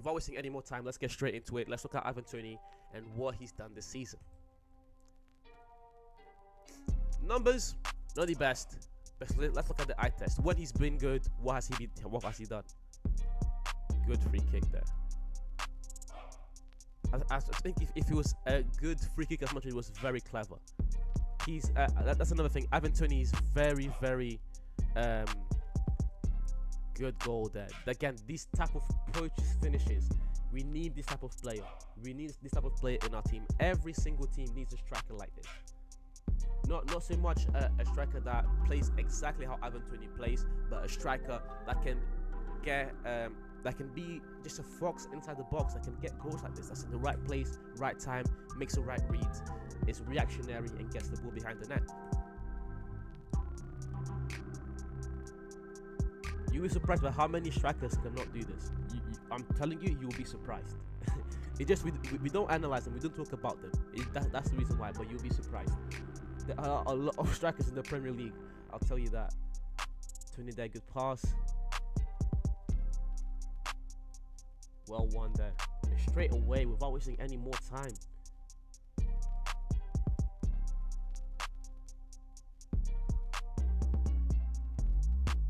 without wasting any more time, let's get straight into it. Let's look at Ivan Toney and what he's done this season. Numbers, not the best. But let's look at the eye test. When he's been good, what has he done? Good free kick there. I think if he was a good free kick as much as he was very clever. He's that's another thing. Ivan Toney is very, very good goal there. Again, these type of approaches, finishes. We need this type of player. We need this type of player in our team. Every single team needs a striker like this. Not so much a striker that plays exactly how Ivan Toney plays, but a striker that can get that can be just a fox inside the box, that can get goals like this. That's in the right place, right time, makes the right reads, is reactionary and gets the ball behind the net. You will be surprised by how many strikers cannot do this. I'm telling you, you will be surprised. It just we don't analyze them, we don't talk about them. That's the reason why, but you'll be surprised. There are a lot of strikers in the Premier League, I'll tell you that. Toney there, good pass. Well won there. And straight away, without wasting any more time.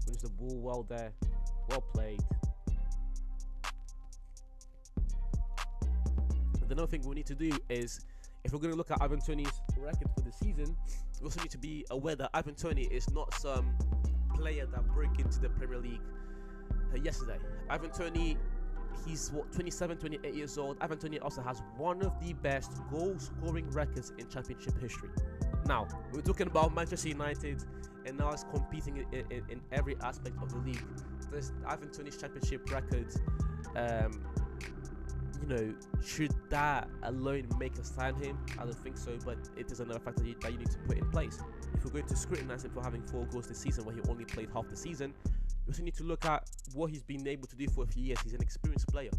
Wins the ball well there. Well played. The another thing we need to do is, if we're going to look at Ivan Toney's record for the season, we also need to be aware that Ivan Toney is not some player that broke into the Premier League yesterday. Ivan Toney, he's 27, 28 years old. Ivan Toney also has one of the best goal-scoring records in Championship history. Now, we're talking about Manchester United, and now it's competing in every aspect of the league. There's Ivan Toney's Championship record. Should that alone make us sign him? I don't think so, but it is another factor that you need to put in place. If we're going to scrutinize him for having 4 goals this season when he only played half the season, we also need to look at what he's been able to do for a few years. He's an experienced player.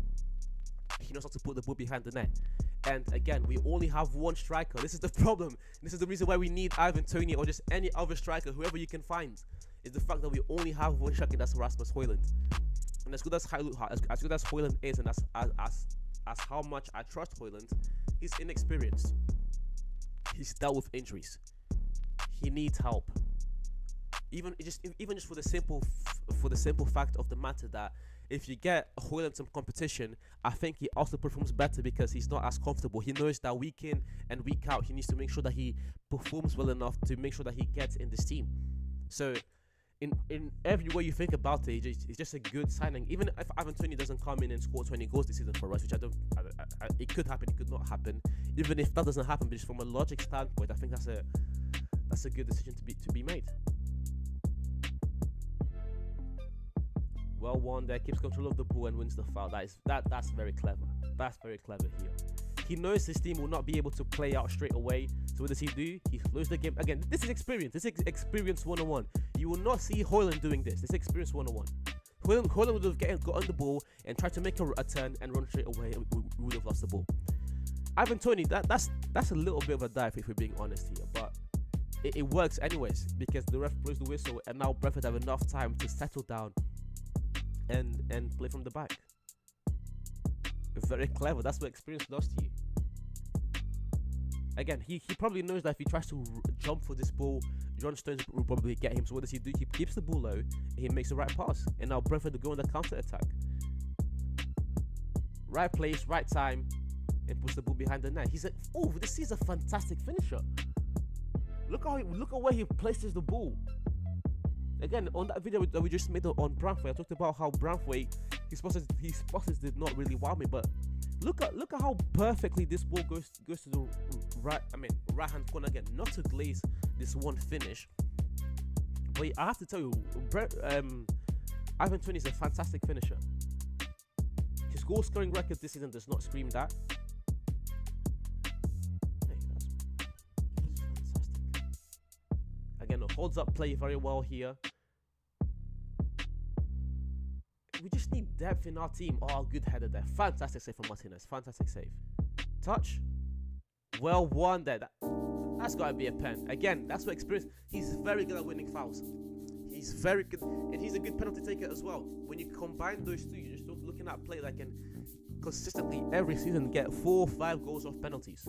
He knows how to put the ball behind the net. And again, we only have one striker. This is the problem. This is the reason why we need Ivan Toney or just any other striker, whoever you can find, is the fact that we only have one striker, that's Rasmus Højlund. And as good as Højlund is, and as how much I trust Højlund, he's inexperienced. He's dealt with injuries. He needs help. Even just for the simple fact of the matter that if you get Højlund some competition, I think he also performs better because he's not as comfortable. He knows that week in and week out, he needs to make sure that he performs well enough to make sure that he gets in this team. So in every way you think about it, it's just a good signing. Even if Ivan Toney doesn't come in and score 20 goals this season for us, which it could happen, it could not happen. Even if that doesn't happen, but just from a logic standpoint, I think that's a good decision to be made. Well won there, keeps control of the ball and wins the foul. That's very clever. That's very clever here. He knows his team will not be able to play out straight away. So what does he do? He slows the game. Again, this is experience. This is experience 101. You will not see Højlund doing this. This is experience 101. Højlund would have got on the ball and tried to make a turn and run straight away, and we would have lost the ball. Ivan Toney, that's a little bit of a dive if we're being honest here, but it works anyways because the ref blows the whistle and now Brentford have enough time to settle down and play from the back. Very clever. That's what experience does to you. Again, he probably knows that if he tries to jump for this ball, John Stones will probably get him. So what does he do? He keeps the ball low, and he makes the right pass. And now Brentford will go on the counter attack. Right place, right time, and puts the ball behind the net. This is a fantastic finisher. Look at where he places the ball. Again, on that video that we just made on Branthwaite, I talked about how Branthwaite, his passes did not really wow me, but look at how perfectly this ball goes to the right hand corner again. Not to glaze this one finish, but I have to tell you, Ivan Toney is a fantastic finisher. His goal scoring record this season does not scream that. Hey, that's fantastic. Again, holds up play very well here. We just need depth in our team. Oh, good header there. Fantastic save from Martinez. Fantastic save. Touch. Well won there. That's got to be a pen. Again, that's what experience. He's very good at winning fouls. He's very good. And he's a good penalty taker as well. When you combine those two, you're just looking at a play that can consistently every season get 4 or 5 goals off penalties.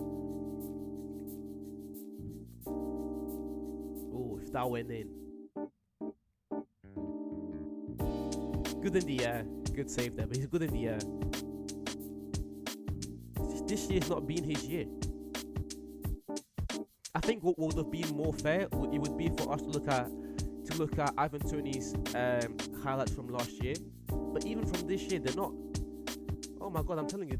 Oh, if that went in. Good in the air. Good save there, but he's good in the air. This year's not been his year. I think what would have been more fair, it would be for us to look at Ivan Toney's highlights from last year. But even from this year, they're not. Oh my God, I'm telling you,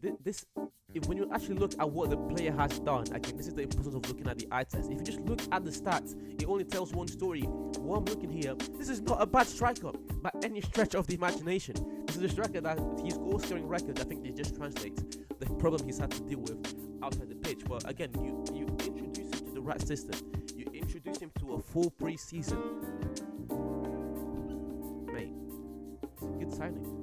when you actually look at what the player has done, again, this is the importance of looking at the eye test. If you just look at the stats, it only tells one story. What I'm looking here, this is not a bad striker by any stretch of the imagination. This is a striker that his goal scoring record, I think, it just translates the problem he's had to deal with outside the pitch. But again, you introduce him to the right system. You introduce him to a full pre-season. Mate, it's a good signing.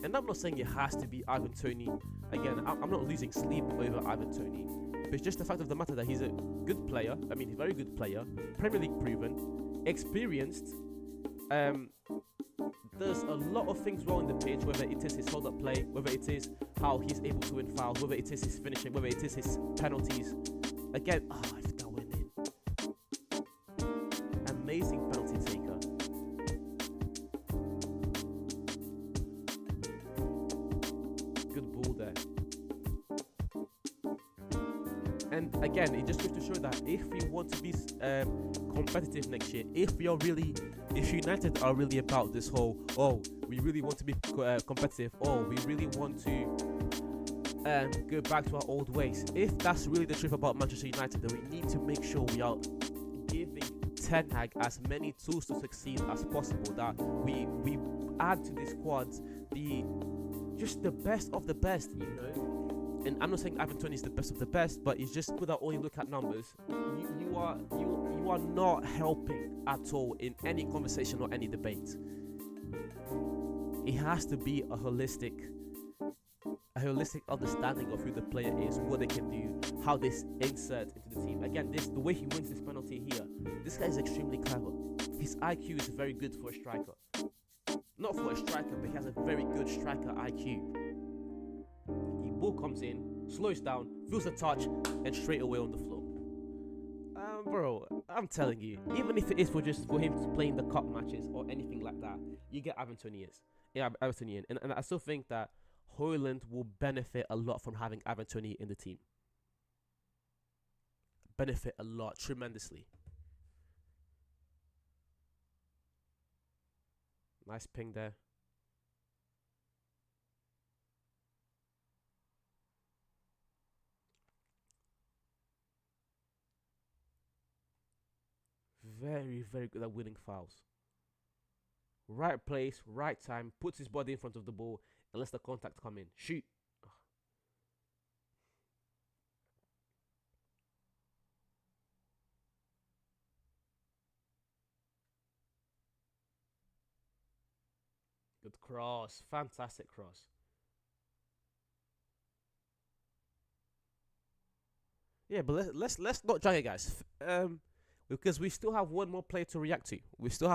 And I'm not saying it has to be Ivan Toney. Again, I'm not losing sleep over Ivan Toney. But it's just the fact of the matter that he's a good player. I mean, a very good player. Premier League proven. Experienced. There's a lot of things well in the pitch, whether it is his hold-up play, whether it is how he's able to win fouls, whether it is his finishing, whether it is his penalties. Again, if that went in. Amazing penalty taker. Good ball there. And again, it just goes to show that if we want to be competitive next year, if United are really about this whole, we really want to be competitive, we really want to go back to our old ways. If that's really the truth about Manchester United, then we need to make sure we are giving Ten Hag as many tools to succeed as possible. That we add to the squads just the best of the best, you know. And I'm not saying Ivan Toney is the best of the best, but it's just without only look at numbers, you are not helping at all in any conversation or any debate. It has to be a holistic understanding of who the player is, what they can do, how they insert into the team. Again, the way he wins this penalty here, this guy is extremely clever. His IQ is very good for a striker. Not for a striker, but he has a very good striker IQ. The ball comes in, slows down, feels the touch, and straight away on the floor. Bro, I'm telling you, even if it is for him to play in the cup matches or anything like that, you get Ivan Toney in. And I still think that Højlund will benefit a lot from having Ivan Toney in the team. Benefit a lot, tremendously. Nice ping there. Very, very good at winning fouls. Right place, right time, puts his body in front of the ball and lets the contact come in. Shoot. Good cross. Fantastic cross. Yeah, but let's not drag it, guys. Because we still have one more player to react to. So